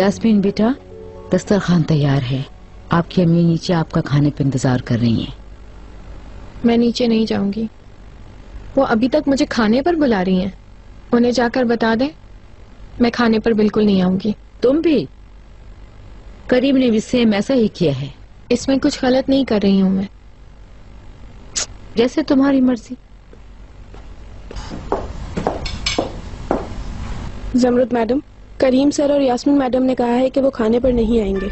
यास्मीन बेटा, दस्तरखान तैयार है। आपकी अम्मी नीचे आपका खाने पे इंतजार कर रही हैं। मैं नीचे नहीं जाऊंगी। वो अभी तक मुझे खाने पर बुला रही हैं। उन्हें जाकर बता दे मैं खाने पर बिल्कुल नहीं आऊंगी। तुम भी? करीम ने भी सेम ऐसा ही किया है। इसमें कुछ गलत नहीं कर रही हूँ मैं। जैसे तुम्हारी मर्जी। जमरुद मैडम, करीम सर और यास्मीन मैडम ने कहा है कि वो खाने पर नहीं आएंगे।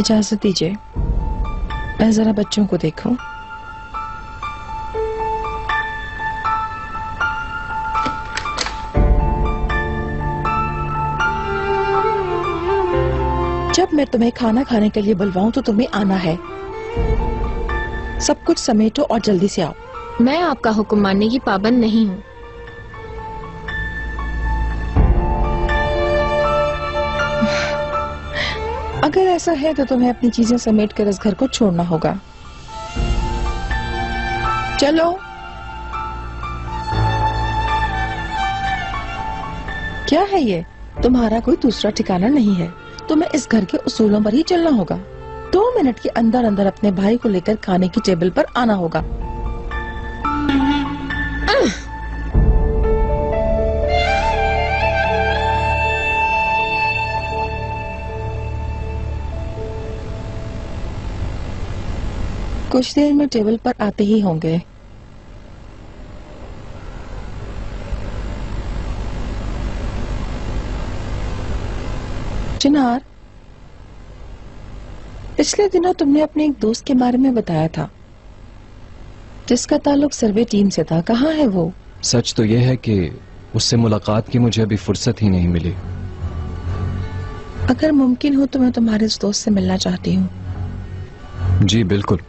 इजाजत दीजिए, मैं जरा बच्चों को देखूं। जब मैं तुम्हें खाना खाने के लिए बुलवाऊं तो तुम्हें आना है। सब कुछ समेटो और जल्दी से आओ। मैं आपका हुक्म मानने की पाबंद नहीं हूँ। अगर ऐसा है तो तुम्हें अपनी चीजें समेट कर इस घर को छोड़ना होगा। चलो। क्या है ये? तुम्हारा कोई दूसरा ठिकाना नहीं है। तुम्हें इस घर के उसूलों पर ही चलना होगा। 2 मिनट के अंदर अंदर अपने भाई को लेकर खाने की टेबल पर आना होगा। कुछ देर में टेबल पर आते ही होंगे। चिनार, पिछले दिनों तुमने अपने एक दोस्त के बारे में बताया था जिसका ताल्लुक सर्वे टीम से था। कहाँ है वो? सच तो यह है कि उससे मुलाकात की मुझे अभी फुर्सत ही नहीं मिली। अगर मुमकिन हो तो मैं तुम्हारे इस दोस्त से मिलना चाहती हूँ। जी बिल्कुल।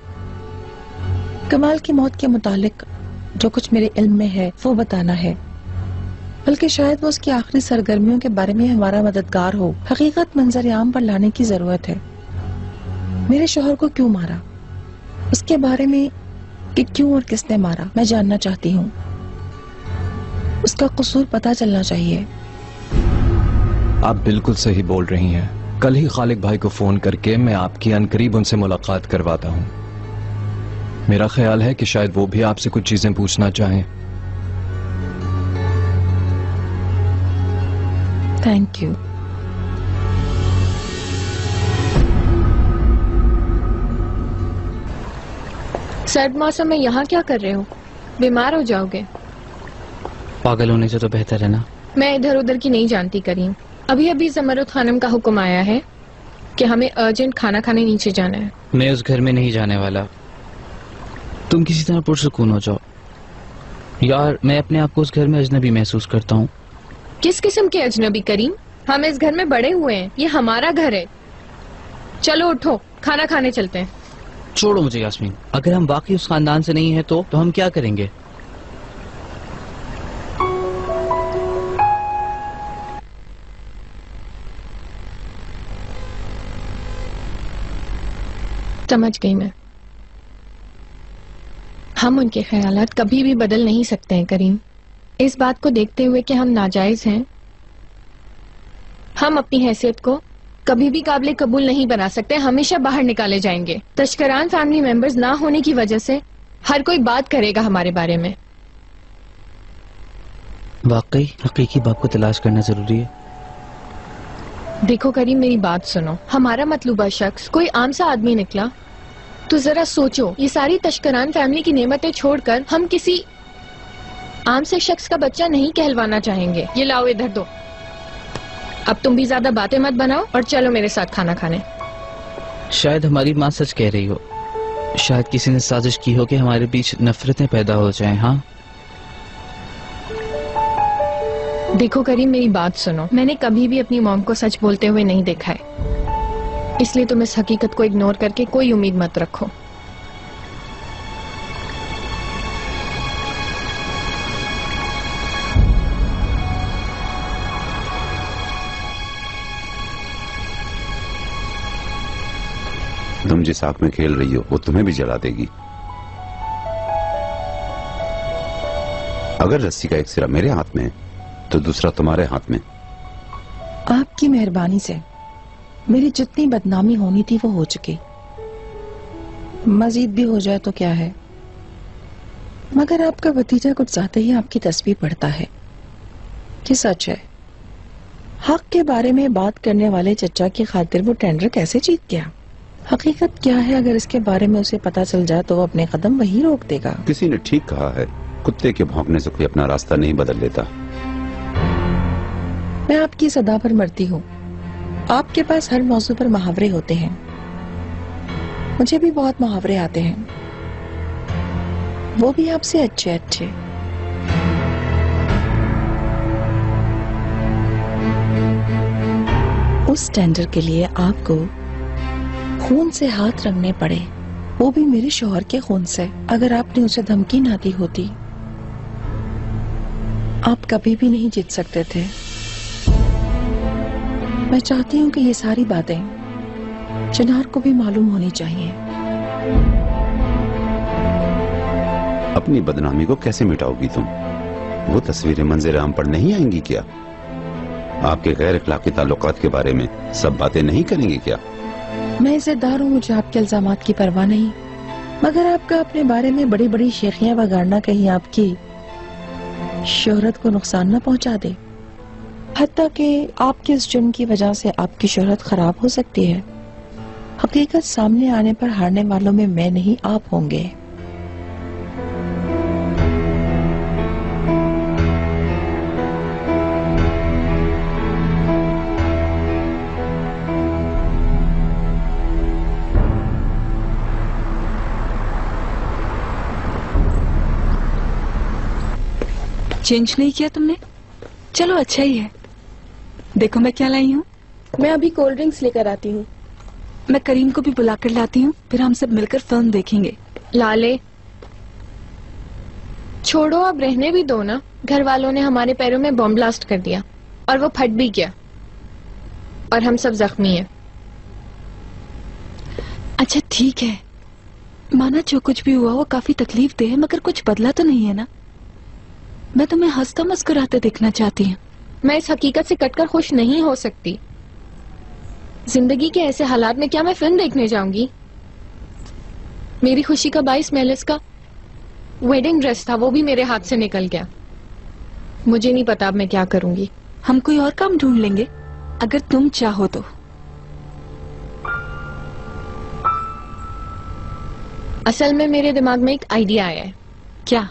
कमाल की मौत के मुतालिक जो कुछ मेरे इल्म में है वो बताना है। बल्कि शायद वो उसकी आखिरी सरगर्मियों के बारे में हमारा मददगार हो। हकीकत मंजर आम पर लाने की जरूरत है। मेरे शोहर को क्यों मारा, उसके बारे में कि क्यों और किसने मारा मैं जानना चाहती हूँ। उसका कसूर पता चलना चाहिए। आप बिल्कुल सही बोल रही हैं। कल ही खालिक भाई को फोन करके मैं आपकी अनकरीब उनसे मुलाकात करवाता हूँ। मेरा ख्याल है कि शायद वो भी आपसे कुछ चीजें पूछना चाहें। Thank you. सर्द मौसम में यहाँ क्या कर रहे हो? बीमार हो जाओगे। पागल होने से तो बेहतर है ना। मैं इधर उधर की नहीं जानती करीम। अभी अभी जमरुद खानम का हुक्म आया है कि हमें अर्जेंट खाना खाने नीचे जाना है। मैं उस घर में नहीं जाने वाला। तुम किसी तरह पुरसुकून हो जाओ। यार, मैं अपने आप को उस घर में अजनबी महसूस करता हूँ। किस किस्म के अजनबी करीम? हम इस घर में बड़े हुए हैं। ये हमारा घर है। चलो उठो, खाना खाने चलते हैं। छोड़ो मुझे यास्मीन। अगर हम वाकई उस खानदान से नहीं है तो हम क्या करेंगे? समझ गई मैं। हम उनके ख्यालात कभी भी बदल नहीं सकते हैं करीम। इस बात को देखते हुए कि हम नाजायज हैं, हम अपनी हैसियत को कभी भी काबिल कबूल नहीं बना सकते। हमेशा बाहर निकाले जाएंगे। तशकरान फैमिली मेंबर्स ना होने की वजह से हर कोई बात करेगा हमारे बारे में। वाकई हकीकी बाप को तलाश करना जरूरी है। देखो करीम, मेरी बात सुनो। हमारा मतलूबा शख्स कोई आम सा आदमी निकला तो जरा सोचो, ये सारी तशकरान फैमिली की नेमतें छोड़कर हम किसी आम से शख्स का बच्चा नहीं कहलवाना चाहेंगे। ये लाओ, इधर दो। अब तुम भी ज्यादा बातें मत बनाओ और चलो मेरे साथ खाना खाने। शायद हमारी माँ सच कह रही हो। शायद किसी ने साजिश की हो कि हमारे बीच नफरतें पैदा हो जाएं। हाँ, देखो करीम, मेरी बात सुनो। मैंने कभी भी अपनी मॉम को सच बोलते हुए नहीं देखा है, इसलिए तुम इस हकीकत को इग्नोर करके कोई उम्मीद मत रखो। तुम जिस आग में खेल रही हो वो तुम्हें भी जला देगी। अगर रस्सी का एक सिरा मेरे हाथ में है तो दूसरा तुम्हारे हाथ में। आपकी मेहरबानी से मेरी जितनी बदनामी होनी थी वो हो चुकी, मजीद भी हो जाए तो क्या है। मगर आपका भतीजा कुछ ज्यादा ही आपकी तस्वीर पढ़ता है कि सच है। हक के बारे में बात करने वाले चचा की खातिर वो टेंडर कैसे जीत गया? हकीकत क्या है? अगर इसके बारे में उसे पता चल जाए तो वो अपने कदम वहीं रोक देगा। किसी ने ठीक कहा है, कुत्ते के भौंकने से कोई अपना रास्ता नहीं बदल लेता। मैं आपकी सदा पर मरती हूँ। आपके पास हर मौजू पर मुहावरे होते हैं, मुझे भी बहुत मुहावरे आते हैं, वो भी आपसे अच्छे अच्छे। उस टेंडर के लिए आपको खून से हाथ रंगने पड़े, वो भी मेरे शौहर के खून से। अगर आपने उसे धमकी ना दी होती आप कभी भी नहीं जीत सकते थे। मैं चाहती हूँ कि ये सारी बातें चिनार को भी मालूम होनी चाहिए। अपनी बदनामी को कैसे मिटाओगी तुम? वो तस्वीरें मंजर आम पर नहीं आएंगी क्या? आपके गैर अखलाकी ताल्लुकात के बारे में सब बातें नहीं करेंगे क्या? मैं इज़्ज़तदार हूँ, मुझे आपके इल्जामात की परवाह नहीं, मगर आपका अपने बारे में बड़ी बड़ी शेखियां बगाड़ना कहीं आपकी शोहरत को नुकसान न पहुंचा दे। हत्ता कि आपके इस जुर्म की वजह से आपकी शोहरत खराब हो सकती है। हकीकत सामने आने पर हारने वालों में मैं नहीं आप होंगे। चेंज नहीं किया तुमने? चलो अच्छा ही है। देखो मैं क्या लाई हूँ। मैं अभी कोल्ड ड्रिंक्स लेकर आती हूँ। मैं करीम को भी बुला कर लाती हूँ, फिर हम सब मिलकर फिल्म देखेंगे। लाले छोड़ो, अब रहने भी दो ना। घर वालों ने हमारे पैरों में बॉम्ब ब्लास्ट कर दिया और वो फट भी गया और हम सब जख्मी हैं। अच्छा ठीक है, माना जो कुछ भी हुआ वो काफी तकलीफ दे है, मगर कुछ बदला तो नहीं है ना। मैं तुम्हें हंसता मुस्कुराते देखना चाहती हूँ। मैं इस हकीकत से कटकर खुश नहीं हो सकती। जिंदगी के ऐसे हालात में क्या मैं फिल्म देखने जाऊंगी? मेरी खुशी का बाइस मेलिस का वेडिंग ड्रेस था, वो भी मेरे हाथ से निकल गया। मुझे नहीं पता अब मैं क्या करूंगी। हम कोई और काम ढूंढ लेंगे अगर तुम चाहो तो। असल में मेरे दिमाग में एक आइडिया आया है। क्या?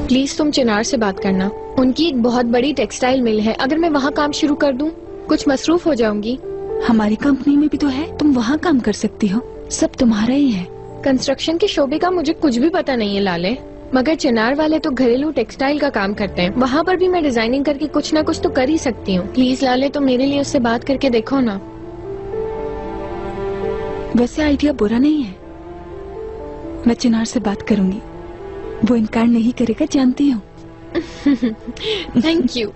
प्लीज तुम चिनार से बात करना। उनकी एक बहुत बड़ी टेक्सटाइल मिल है, अगर मैं वहाँ काम शुरू कर दूं कुछ मसरूफ हो जाऊंगी। हमारी कंपनी में भी तो है, तुम वहाँ काम कर सकती हो, सब तुम्हारा ही है। कंस्ट्रक्शन के शोबे का मुझे कुछ भी पता नहीं है लाले, मगर चिनार वाले तो घरेलू टेक्सटाइल का काम करते हैं। वहाँ पर भी मैं डिजाइनिंग करके कुछ ना कुछ तो कर ही सकती हूँ। प्लीज लाले तुम मेरे लिए उससे बात करके देखो ना। वैसे आइडिया बुरा नहीं है, मैं चिनार से बात करूंगी, वो इनकार नहीं करेगा, जानती हूँ। Thank you.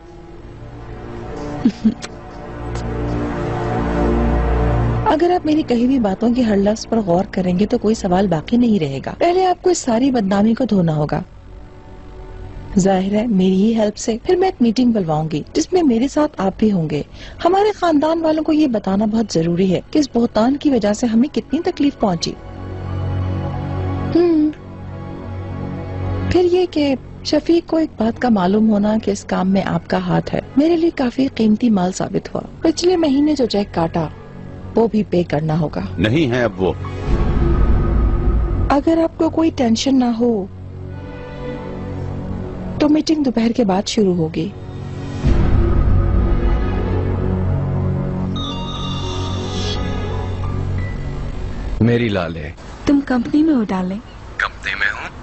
अगर आप मेरी कही भी बातों की हर लफ्ज पर गौर करेंगे तो कोई सवाल बाकी नहीं रहेगा। पहले आपको इस सारी बदनामी को धोना होगा। जाहिर है मेरी ही हेल्प से। फिर मैं एक मीटिंग बुलवाऊंगी जिसमें मेरे साथ आप भी होंगे। हमारे खानदान वालों को ये बताना बहुत जरूरी है कि इस बोहतान की वजह से हमें कितनी तकलीफ पहुंची। फिर ये कि शफीक को एक बात का मालूम होना कि इस काम में आपका हाथ है मेरे लिए काफी कीमती माल साबित हुआ। पिछले महीने जो चेक काटा वो भी पे करना होगा। नहीं है अब वो। अगर आपको कोई टेंशन ना हो तो मीटिंग दोपहर के बाद शुरू होगी। मेरी लाले। तुम कंपनी में हो डाले? कंपनी में हूँ।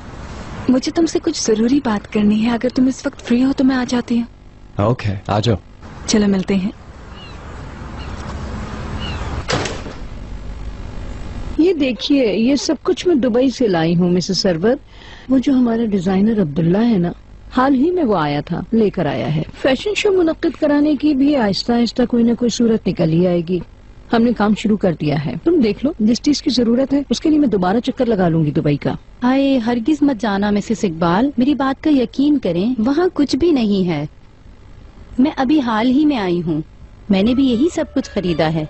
मुझे तुमसे कुछ जरूरी बात करनी है, अगर तुम इस वक्त फ्री हो तो मैं आ जाती हूँ। ओके, आ जाओ। चलो मिलते हैं। ये देखिए, ये सब कुछ मैं दुबई से लाई हूँ मिसेस सरवर। वो जो हमारा डिजाइनर अब्दुल्ला है ना, हाल ही में वो आया था, लेकर आया है। फैशन शो मुनक्किद कराने की भी आहिस्ता आहिस्ता कोई ना कोई सूरत निकल ही आएगी। हमने काम शुरू कर दिया है, तुम देख लो, जिस चीज की जरूरत है उसके लिए मैं दोबारा चक्कर लगा लूंगी दुबई का। हाय, हरगिज मत जाना मिसेस इकबाल, मेरी बात का यकीन करें, वहाँ कुछ भी नहीं है। मैं अभी हाल ही में आई हूँ, मैंने भी यही सब कुछ खरीदा है।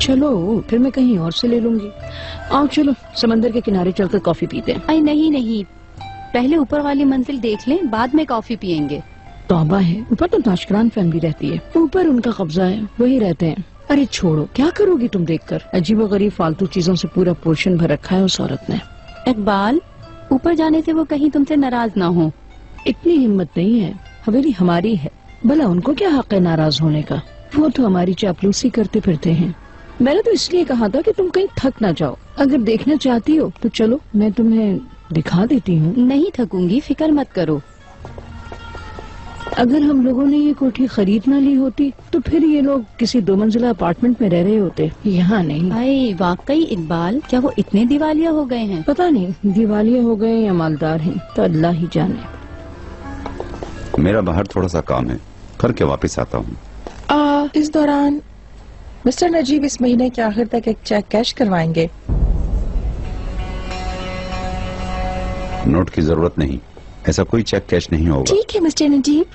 चलो फिर मैं कहीं और से ले लूंगी। आओ चलो समंदर के किनारे चलकर कॉफी पीते हैं। अरे नहीं नहीं, पहले ऊपर वाली मंजिल देख लें, बाद में कॉफी पियेंगे। तौबा है, ऊपर तो ताशकरान फैमिली रहती है, ऊपर उनका कब्जा है, वही रहते हैं। अरे छोड़ो, क्या करोगी तुम देखकर, अजीबोगरीब फालतू चीजों से पूरा पोर्शन भर रखा है उस औरत ने। इकबाल, ऊपर जाने से वो कहीं तुमसे नाराज ना हो। इतनी हिम्मत नहीं है, हवेली हमारी है, भला उनको क्या हक है नाराज होने का। वो तो हमारी चापलूसी करते फिरते हैं। मैंने तो इसलिए कहा था कि तुम कहीं थक ना जाओ। अगर देखना चाहती हो तो चलो, मैं तुम्हें दिखा देती हूँ। नहीं थकूंगी, फिक्र मत करो। अगर हम लोगों ने ये कोठी खरीद ना ली होती तो फिर ये लोग किसी 2 मंजिला अपार्टमेंट में रह रहे होते, यहाँ नहीं। अरे वाकई इकबाल, क्या वो इतने दिवालिया हो गए हैं? पता नहीं दिवालिया हो गए या मालदार हैं, तो अल्लाह ही जाने। मेरा बाहर थोड़ा सा काम है, करके वापस आता हूँ। इस दौरान मिस्टर नजीब इस महीने के आखिर तक एक चेक कैश करवाएंगे। नोट की जरूरत नहीं, ऐसा कोई चेक कैश नहीं होगा। ठीक है मिस्टर नजीब।